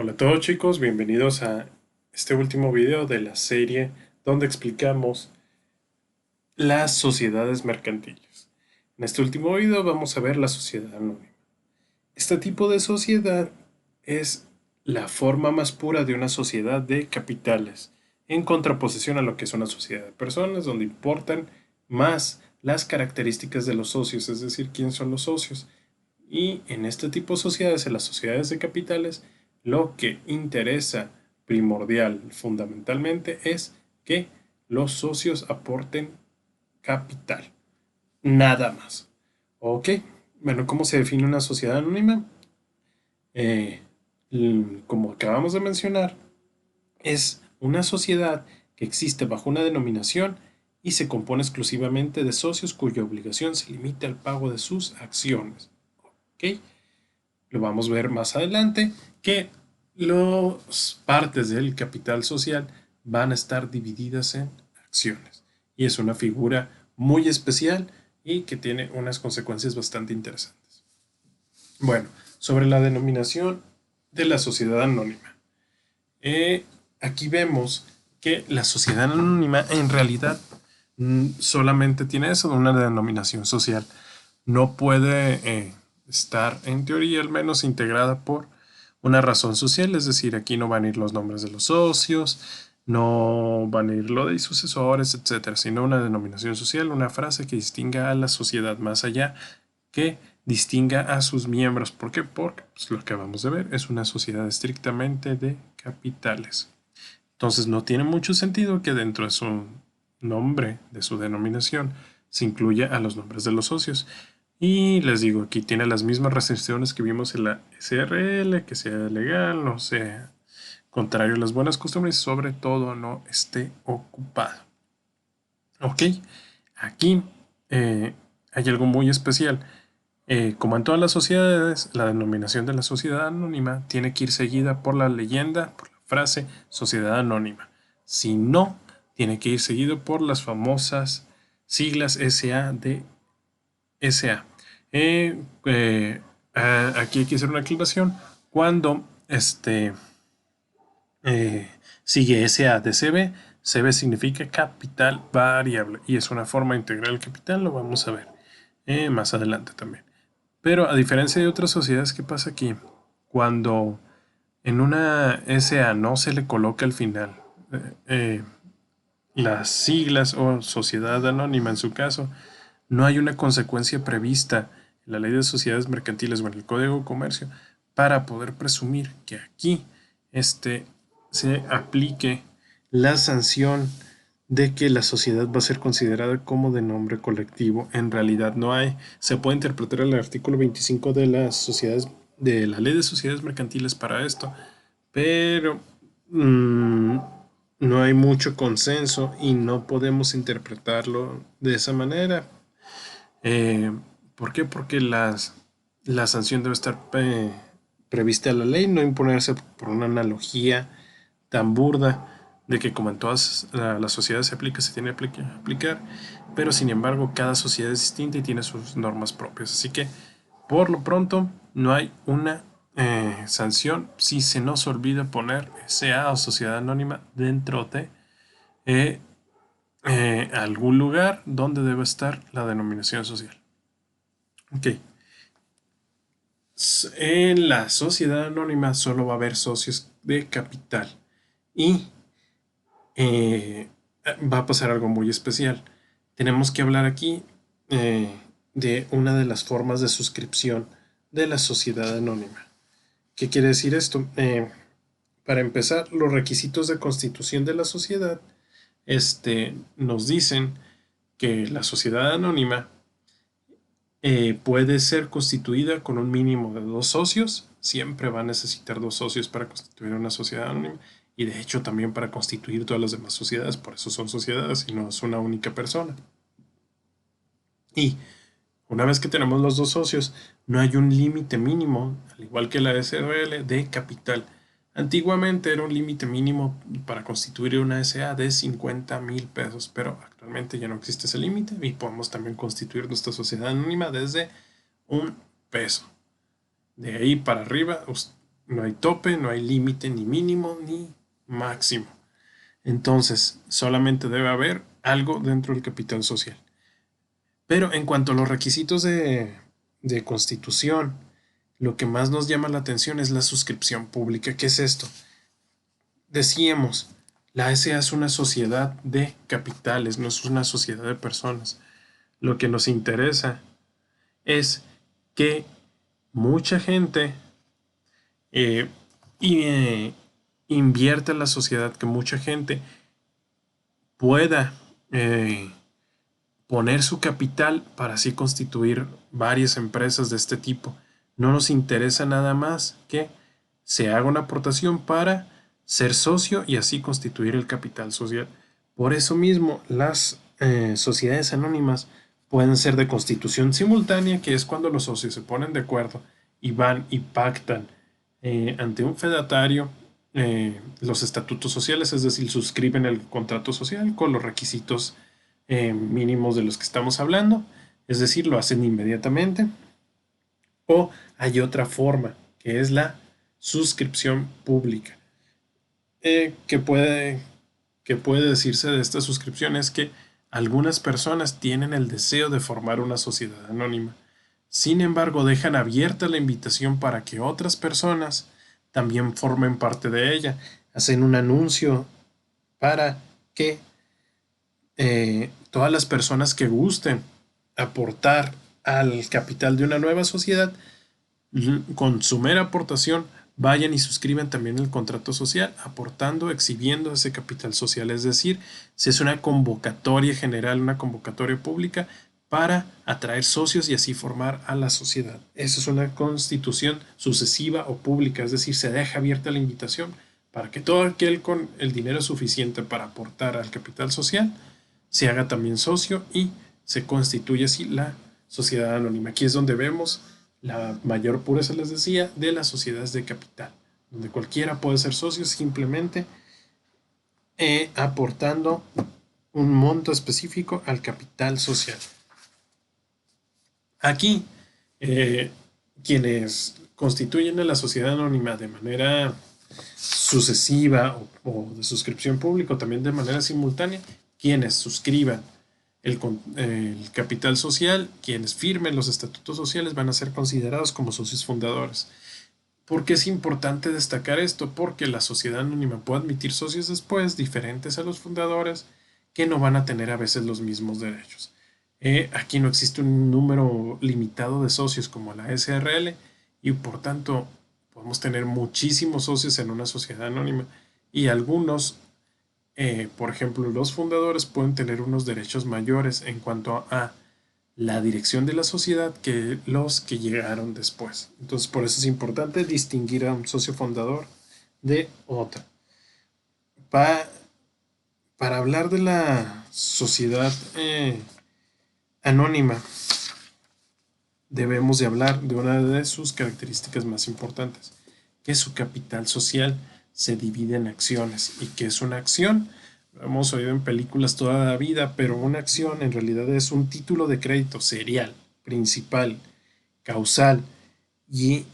Hola a todos chicos, bienvenidos a este último video de la serie donde explicamos las sociedades mercantiles. En este último video vamos a ver la sociedad anónima. Este tipo de sociedad es la forma más pura de una sociedad de capitales, en contraposición a lo que es una sociedad de personas, donde importan más las características de los socios, es decir, quién son los socios. Y en este tipo de sociedades, en las sociedades de capitales, lo que interesa primordial, fundamentalmente, es que los socios aporten capital. Nada más. Ok. Bueno, ¿cómo se define una sociedad anónima? Eh, como acabamos de mencionar, es una sociedad que existe bajo una denominación y se compone exclusivamente de socios cuya obligación se limita al pago de sus acciones. ¿Ok? Lo vamos a ver más adelante, que las partes del capital social van a estar divididas en acciones. Y es una figura muy especial y que tiene unas consecuencias bastante interesantes. Bueno, sobre la denominación de la sociedad anónima. Eh, Aquí vemos que la sociedad anónima en realidad solamente tiene eso, una denominación social. No puede estar, en teoría al menos, integrada por una razón social, es decir, aquí no van a ir los nombres de los socios, no van a ir lo de sucesores, etcétera, sino una denominación social, una frase que distinga a la sociedad más allá, que distinga a sus miembros. ¿Por qué? Porque pues, lo que acabamos de ver es una sociedad estrictamente de capitales. Entonces no tiene mucho sentido que dentro de su nombre, de su denominación, se incluya a los nombres de los socios. Y les digo, aquí tiene las mismas restricciones que vimos en la SRL, que sea legal, no sea contrario a las buenas costumbres y sobre todo no esté ocupado. Ok, aquí hay algo muy especial. Como en todas las sociedades, la denominación de la sociedad anónima tiene que ir seguida por la leyenda, por la frase sociedad anónima. Si no, tiene que ir seguido por las famosas siglas SA de SA. Aquí hay que hacer una aclaración. Cuando eh, sigue SA de CB, CB significa capital variable y es una forma de integrar el capital, lo vamos a ver más adelante también. Pero a diferencia de otras sociedades, ¿qué pasa aquí? Cuando en una SA no se le coloca al final las siglas o sociedad anónima en su caso, no hay una consecuencia prevista en la ley de sociedades mercantiles o en el Código de Comercio para poder presumir que aquí se aplique la sanción de que la sociedad va a ser considerada como de nombre colectivo. En realidad no hay. Se puede interpretar el artículo 25 de las sociedades, de la ley de sociedades mercantiles para esto, pero no hay mucho consenso y no podemos interpretarlo de esa manera. Eh, ¿Por qué? Porque la sanción debe estar prevista en la ley, no imponerse por una analogía tan burda de que como en todas las sociedades se aplica, se tiene que aplicar, pero sin embargo cada sociedad es distinta y tiene sus normas propias. Así que por lo pronto no hay una sanción si se nos olvida poner SA o sociedad anónima dentro de eh, algún lugar donde debe estar la denominación social. Ok. En la sociedad anónima solo va a haber socios de capital y eh, va a pasar algo muy especial. Tenemos que hablar aquí eh, de una de las formas de suscripción de la sociedad anónima. ¿Qué quiere decir esto? Para empezar, los requisitos de constitución de la sociedad nos dicen que la sociedad anónima puede ser constituida con un mínimo de 2 socios. Siempre va a necesitar 2 socios para constituir una sociedad anónima. Y de hecho también para constituir todas las demás sociedades. Por eso son sociedades y no es una única persona. Y una vez que tenemos los 2 socios, no hay un límite mínimo, al igual que la SRL, de capital. Antiguamente era un límite mínimo para constituir una SA de 50,000 pesos, pero actualmente ya no existe ese límite y podemos también constituir nuestra sociedad anónima desde 1 peso. De ahí para arriba no hay tope, no hay límite ni mínimo ni máximo. Entonces, solamente debe haber algo dentro del capital social. Pero en cuanto a los requisitos de constitución, lo que más nos llama la atención es la suscripción pública. ¿Qué es esto? Decíamos, la SA es una sociedad de capitales, no es una sociedad de personas. Lo que nos interesa es que mucha gente eh, invierta en la sociedad, que mucha gente pueda poner su capital para así constituir varias empresas de este tipo. No nos interesa nada más que se haga una aportación para ser socio y así constituir el capital social. Por eso mismo, las sociedades anónimas pueden ser de constitución simultánea, que es cuando los socios se ponen de acuerdo y van y pactan ante un fedatario los estatutos sociales, es decir, suscriben el contrato social con los requisitos mínimos de los que estamos hablando, es decir, lo hacen inmediatamente. O hay otra forma, que es la suscripción pública. Que puede decirse de esta suscripción es que algunas personas tienen el deseo de formar una sociedad anónima. Sin embargo, dejan abierta la invitación para que otras personas también formen parte de ella. Hacen un anuncio para que todas las personas que gusten aportar al capital de una nueva sociedad, con su mera aportación, vayan y suscriban también el contrato social, aportando, exhibiendo ese capital social. Es decir, si es una convocatoria general, una convocatoria pública para atraer socios y así formar a la sociedad. Eso es una constitución sucesiva o pública, es decir, se deja abierta la invitación para que todo aquel con el dinero suficiente para aportar al capital social se haga también socio y se constituye así la sociedad anónima. Aquí es donde vemos la mayor pureza, les decía, de las sociedades de capital, donde cualquiera puede ser socio simplemente aportando un monto específico al capital social. Aquí, quienes constituyen a la sociedad anónima de manera sucesiva o de suscripción pública o también de manera simultánea, quienes suscriban el capital social, quienes firmen los estatutos sociales van a ser considerados como socios fundadores. ¿Por qué es importante destacar esto? Porque la sociedad anónima puede admitir socios después diferentes a los fundadores que no van a tener a veces los mismos derechos. Aquí no existe un número limitado de socios como la SRL y por tanto podemos tener muchísimos socios en una sociedad anónima y algunos por ejemplo, los fundadores pueden tener unos derechos mayores en cuanto a la dirección de la sociedad que los que llegaron después. Entonces, por eso es importante distinguir a un socio fundador de otro. Para hablar de la sociedad anónima, debemos de hablar de una de sus características más importantes, que su capital social se divide en acciones. ¿Y qué es una acción? Lo hemos oído en películas toda la vida, pero una acción en realidad es un título de crédito serial, principal, causal y,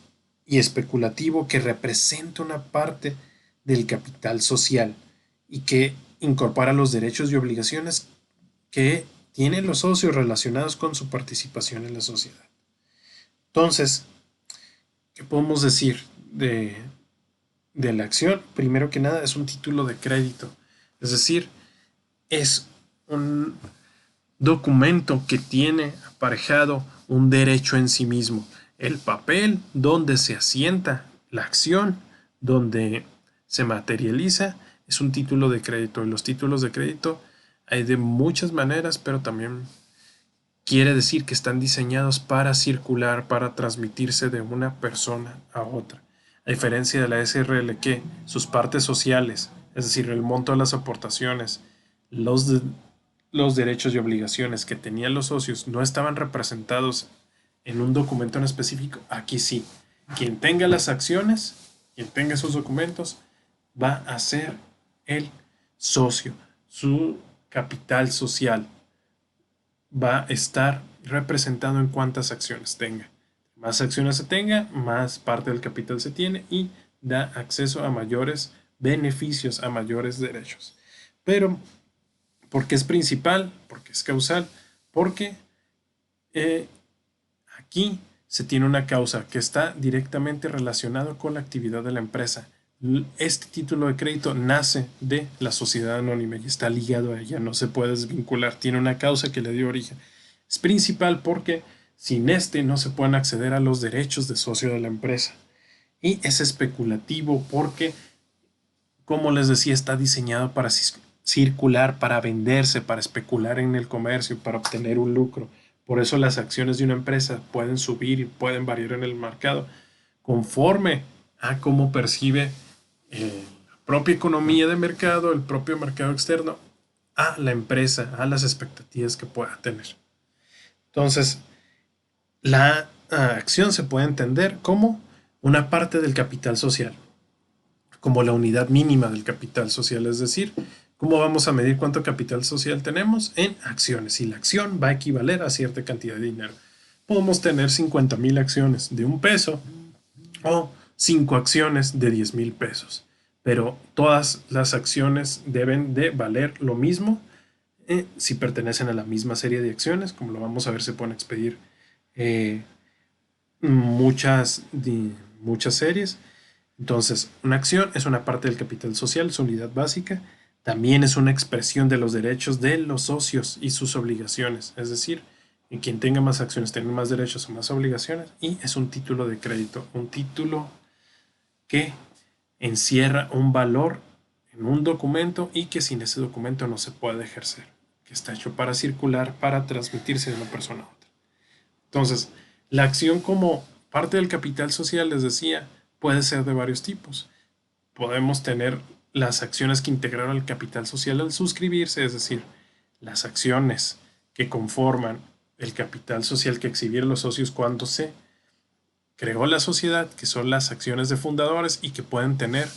y especulativo que representa una parte del capital social y que incorpora los derechos y obligaciones que tienen los socios relacionados con su participación en la sociedad. Entonces, ¿qué podemos decir de la acción? Primero que nada, es un título de crédito. Es decir, es un documento que tiene aparejado un derecho en sí mismo. El papel donde se asienta la acción, donde se materializa, es un título de crédito. Y los títulos de crédito hay de muchas maneras, pero también quiere decir que están diseñados para circular, para transmitirse de una persona a otra. A diferencia de la SRL que sus partes sociales, es decir, el monto de las aportaciones, los, de, los derechos y obligaciones que tenían los socios no estaban representados en un documento en específico, aquí sí. Quien tenga las acciones, quien tenga esos documentos, va a ser el socio, su capital social va a estar representado en cuántas acciones tenga. Más acciones se tenga, más parte del capital se tiene y da acceso a mayores beneficios, a mayores derechos. Pero, ¿por qué es principal? ¿Por qué es causal? Porque aquí se tiene una causa que está directamente relacionada con la actividad de la empresa. Este título de crédito nace de la sociedad anónima y está ligado a ella, no se puede desvincular, tiene una causa que le dio origen. Es principal porque sin este no se pueden acceder a los derechos de socio de la empresa. Y es especulativo porque, como les decía, está diseñado para circular, para venderse, para especular en el comercio, para obtener un lucro. Por eso las acciones de una empresa pueden subir y pueden variar en el mercado conforme a cómo percibe la propia economía de mercado, el propio mercado externo, a la empresa, a las expectativas que pueda tener. Entonces, la acción se puede entender como una parte del capital social, como la unidad mínima del capital social, es decir, ¿cómo vamos a medir cuánto capital social tenemos? En acciones, y la acción va a equivaler a cierta cantidad de dinero. Podemos tener 50,000 acciones de $1 o 5 acciones de 10,000 pesos, pero todas las acciones deben de valer lo mismo si pertenecen a la misma serie de acciones. Como lo vamos a ver, se pueden expedir eh, muchas, muchas series. Entonces, una acción es una parte del capital social, su unidad básica. También es una expresión de los derechos de los socios y sus obligaciones. Es decir, quien tenga más acciones tiene más derechos o más obligaciones. Y es un título de crédito, un título que encierra un valor en un documento y que sin ese documento no se puede ejercer, que está hecho para circular, para transmitirse de una persona a otra. Entonces, la acción como parte del capital social, les decía, puede ser de varios tipos. Podemos tener las acciones que integraron el capital social al suscribirse, es decir, las acciones que conforman el capital social que exhibieron los socios cuando se creó la sociedad, que son las acciones de fundadores y que pueden tener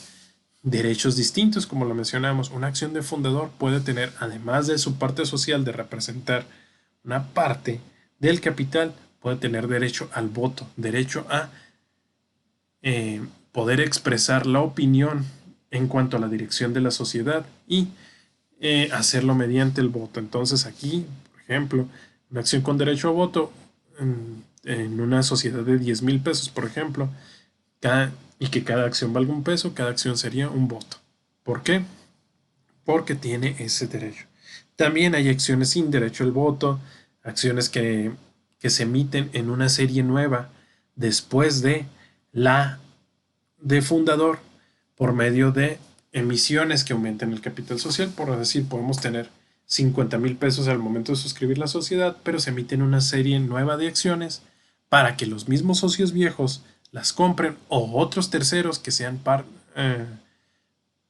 derechos distintos, como lo mencionamos. Una acción de fundador puede tener, además de su parte social de representar una parte del capital, puede tener derecho al voto, derecho a poder expresar la opinión en cuanto a la dirección de la sociedad y hacerlo mediante el voto. Entonces aquí, por ejemplo, una acción con derecho a voto en una sociedad de 10,000 pesos, por ejemplo, y que cada acción valga $1, cada acción sería un voto. ¿Por qué? Porque tiene ese derecho. También hay acciones sin derecho al voto, acciones que se emiten en una serie nueva después de la de fundador por medio de emisiones que aumenten el capital social. Por decir, podemos tener 50,000 pesos al momento de suscribir la sociedad, pero se emiten una serie nueva de acciones para que los mismos socios viejos las compren o otros terceros que sean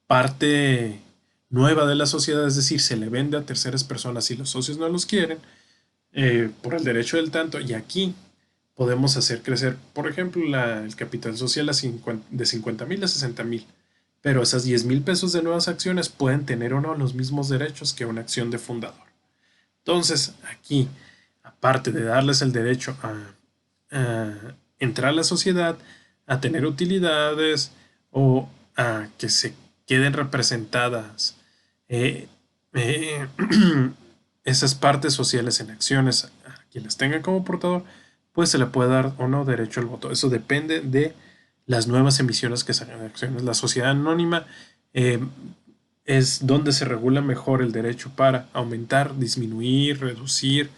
parte nueva de la sociedad, es decir, se le vende a terceras personas si los socios no los quieren, por el derecho del tanto. Y aquí podemos hacer crecer, por ejemplo, el capital social de 50,000 a 60,000. Pero esas 10,000 pesos de nuevas acciones pueden tener o no los mismos derechos que una acción de fundador. Entonces, aquí, aparte de darles el derecho a entrar a la sociedad, a tener utilidades o a que se queden representadas eh, eh, esas partes sociales en acciones a quien las tenga como portador, pues se le puede dar o no derecho al voto. Eso depende de las nuevas emisiones que salgan de acciones. La sociedad anónima es donde se regula mejor el derecho para aumentar, disminuir, reducir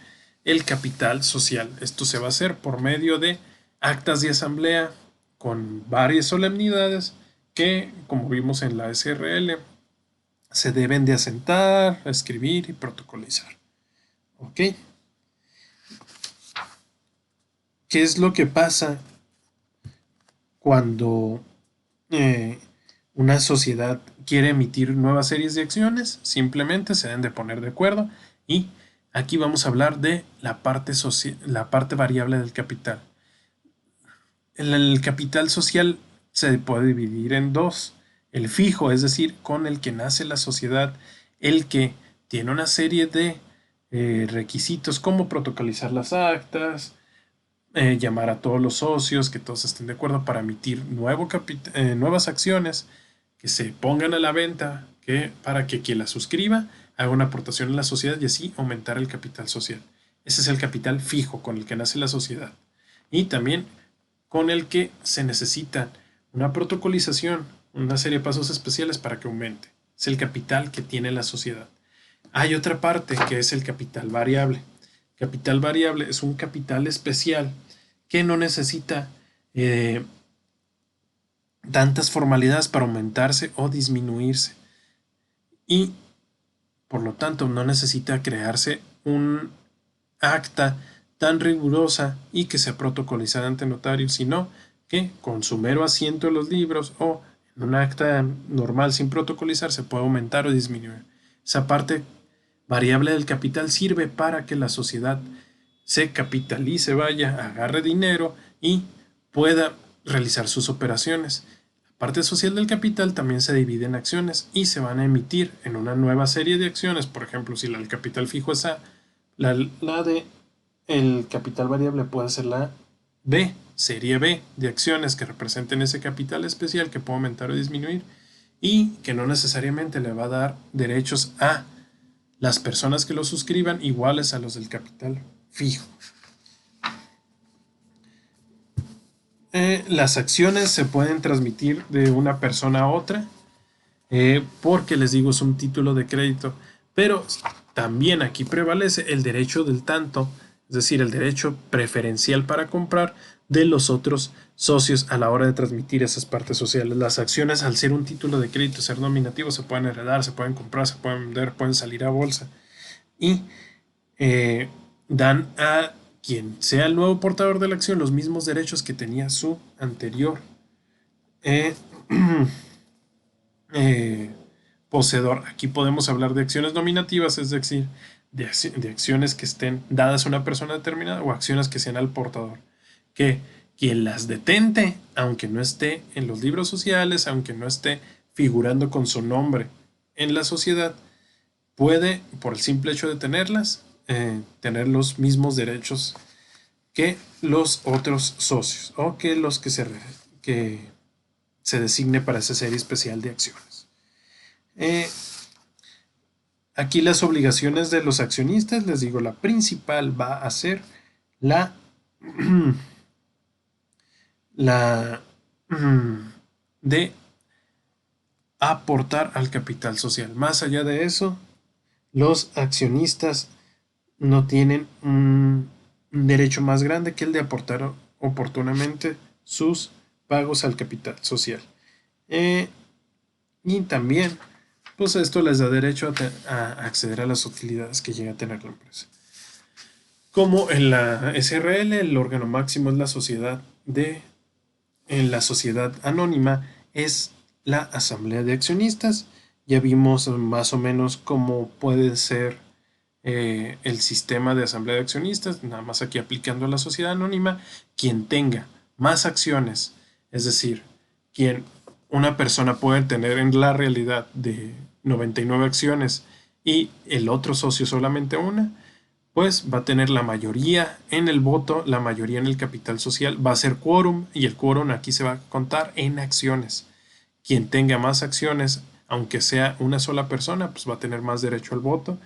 el capital social. Esto se va a hacer por medio de actas de asamblea con varias solemnidades que, como vimos en la SRL, se deben de asentar, escribir y protocolizar. ¿Ok? ¿Qué es lo que pasa cuando una sociedad quiere emitir nuevas series de acciones? Simplemente se deben de poner de acuerdo y aquí vamos a hablar de la parte variable del capital. El capital social se puede dividir en dos. El fijo, es decir, con el que nace la sociedad, el que tiene una serie de requisitos como protocolizar las actas, llamar a todos los socios, que todos estén de acuerdo para emitir nuevas acciones que se pongan a la venta, para que quien las suscriba haga una aportación en la sociedad y así aumentar el capital social. Ese es el capital fijo con el que nace la sociedad. Y también con el que se necesita una protocolización, una serie de pasos especiales para que aumente. Es el capital que tiene la sociedad. Hay otra parte que es el capital variable. Capital variable es un capital especial que no necesita tantas formalidades para aumentarse o disminuirse. Y por lo tanto no necesita crearse un acta tan rigurosa y que sea protocolizada ante notario, sino que con su mero asiento en los libros o en un acta normal sin protocolizar se puede aumentar o disminuir. Esa parte variable del capital sirve para que la sociedad se capitalice, vaya, agarre dinero y pueda realizar sus operaciones. La parte social del capital también se divide en acciones y se van a emitir en una nueva serie de acciones. Por ejemplo, si la del capital fijo es A, la de el capital variable puede ser la B, serie B de acciones que representen ese capital especial que puede aumentar o disminuir y que no necesariamente le va a dar derechos a las personas que lo suscriban iguales a los del capital fijo. Las acciones se pueden transmitir de una persona a otra porque les digo es un título de crédito, pero también aquí prevalece el derecho del tanto, es decir, el derecho preferencial para comprar de los otros socios a la hora de transmitir esas partes sociales. Las acciones, al ser un título de crédito, ser nominativo, se pueden heredar, se pueden comprar, se pueden vender, pueden salir a bolsa y dan a quien sea el nuevo portador de la acción los mismos derechos que tenía su anterior eh, poseedor. Aquí podemos hablar de acciones nominativas, es decir, de acciones que estén dadas a una persona determinada o acciones que sean al portador. Que quien las detente, aunque no esté en los libros sociales, aunque no esté figurando con su nombre en la sociedad, puede, por el simple hecho de tenerlas, tener los mismos derechos que los otros socios o que los que se designe para esa serie especial de acciones. Aquí las obligaciones de los accionistas, les digo, la principal va a ser la, la de aportar al capital social. Más allá de eso, los accionistas no tienen un derecho más grande que el de aportar oportunamente sus pagos al capital social. Y también, pues esto les da derecho a acceder a las utilidades que llega a tener la empresa. Como en la SRL, el órgano máximo es la sociedad en la sociedad anónima es la asamblea de accionistas. Ya vimos más o menos cómo puede ser el sistema de asamblea de accionistas, nada más aquí aplicando a la sociedad anónima. Quien tenga más acciones, es decir, una persona puede tener en la realidad de 99 acciones y el otro socio solamente una, pues va a tener la mayoría en el voto, la mayoría en el capital social, va a ser quórum y el quórum aquí se va a contar en acciones. Quien tenga más acciones, aunque sea una sola persona, pues va a tener más derecho al voto,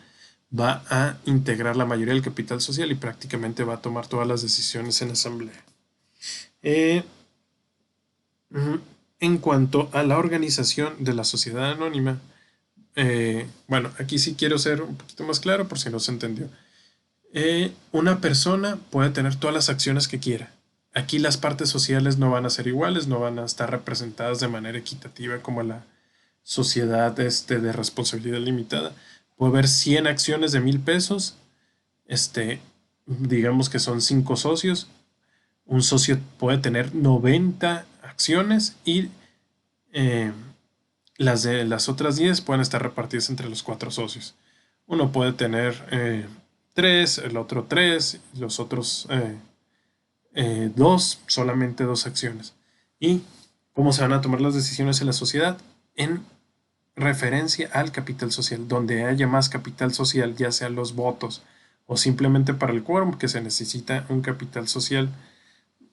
va a integrar la mayoría del capital social y prácticamente va a tomar todas las decisiones en asamblea. En cuanto a la organización de la sociedad anónima, bueno, aquí sí quiero ser un poquito más claro por si no se entendió. Una persona puede tener todas las acciones que quiera. Aquí las partes sociales no van a ser iguales, no van a estar representadas de manera equitativa como la sociedad de responsabilidad limitada. Puede haber 100 acciones de 1,000 pesos. Digamos que son 5 socios. Un socio puede tener 90 acciones y las otras 10 pueden estar repartidas entre los 4 socios. Uno puede tener 3, el otro 3, los otros 2, solamente 2 acciones. ¿Y cómo se van a tomar las decisiones en la sociedad? En referencia al capital social. Donde haya más capital social, ya sean los votos o simplemente para el quórum, que se necesita un capital social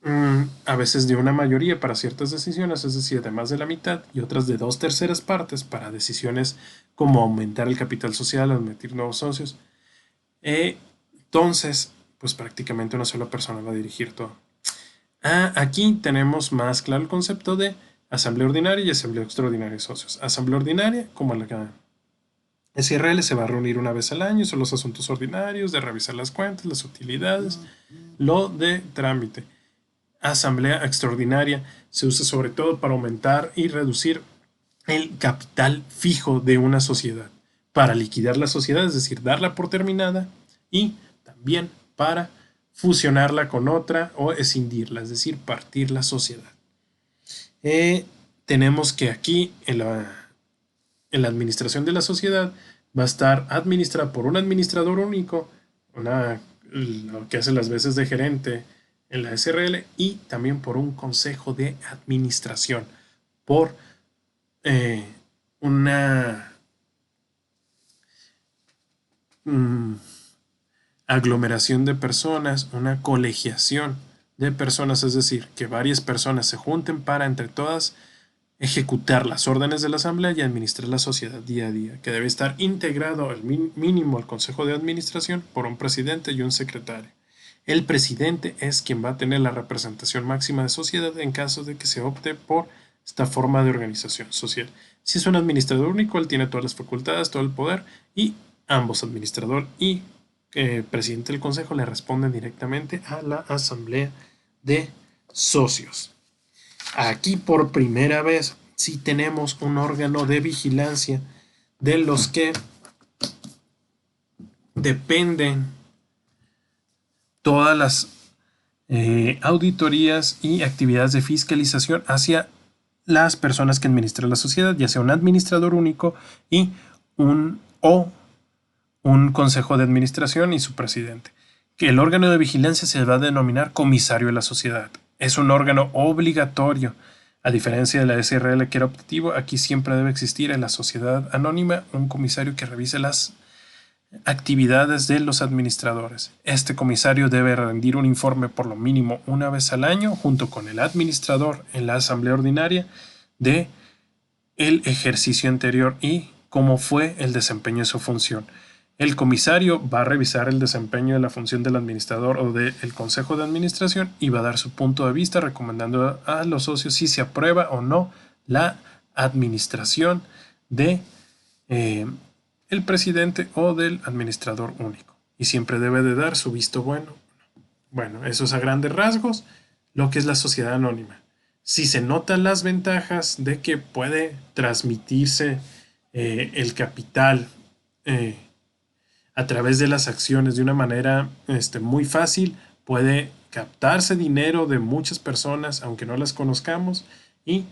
a veces de una mayoría para ciertas decisiones, es decir, de más de la mitad, y otras de 2/3 partes para decisiones como aumentar el capital social, admitir nuevos socios. Entonces, pues prácticamente una sola persona va a dirigir todo. Aquí tenemos más claro el concepto de asamblea ordinaria y asamblea extraordinaria de socios. Asamblea ordinaria, como la SRL, se va a reunir una vez al año, son los asuntos ordinarios, de revisar las cuentas, las utilidades, lo de trámite. Asamblea extraordinaria se usa sobre todo para aumentar y reducir el capital fijo de una sociedad, para liquidar la sociedad, es decir, darla por terminada, y también para fusionarla con otra o escindirla, es decir, partir la sociedad. Tenemos que aquí en la administración de la sociedad va a estar administrada por un administrador único, lo que hace las veces de gerente en la SRL, y también por un consejo de administración, por una aglomeración de personas, una colegiación de personas, es decir, que varias personas se junten para entre todas ejecutar las órdenes de la asamblea y administrar la sociedad día a día, que debe estar integrado al mínimo al consejo de administración por un presidente y un secretario. El presidente es quien va a tener la representación máxima de sociedad en caso de que se opte por esta forma de organización social. Si es un administrador único, él tiene todas las facultades, todo el poder, y ambos, administrador y presidente del consejo, le responden directamente a la asamblea de socios. Aquí por primera vez sí tenemos un órgano de vigilancia de los que dependen todas las auditorías y actividades de fiscalización hacia las personas que administran la sociedad, ya sea un administrador único y un consejo de administración y su presidente. Que el órgano de vigilancia se va a denominar comisario de la sociedad. Es un órgano obligatorio. A diferencia de la SRL, que era optativo, aquí siempre debe existir en la sociedad anónima un comisario que revise las actividades de los administradores. Este comisario debe rendir un informe por lo mínimo una vez al año junto con el administrador en la asamblea ordinaria de el ejercicio anterior y cómo fue el desempeño de su función. El comisario va a revisar el desempeño de la función del administrador o del consejo de administración y va a dar su punto de vista recomendando a los socios si se aprueba o no la administración de el presidente o del administrador único. Y siempre debe de dar su visto bueno. Bueno, eso es a grandes rasgos lo que es la sociedad anónima. Si se notan las ventajas de que puede transmitirse el capital a través de las acciones de una manera muy fácil, puede captarse dinero de muchas personas aunque no las conozcamos, y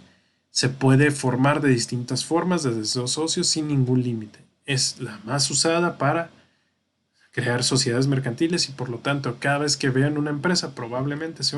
se puede formar de distintas formas desde los socios sin ningún límite. Es la más usada para crear sociedades mercantiles y por lo tanto cada vez que vean una empresa probablemente se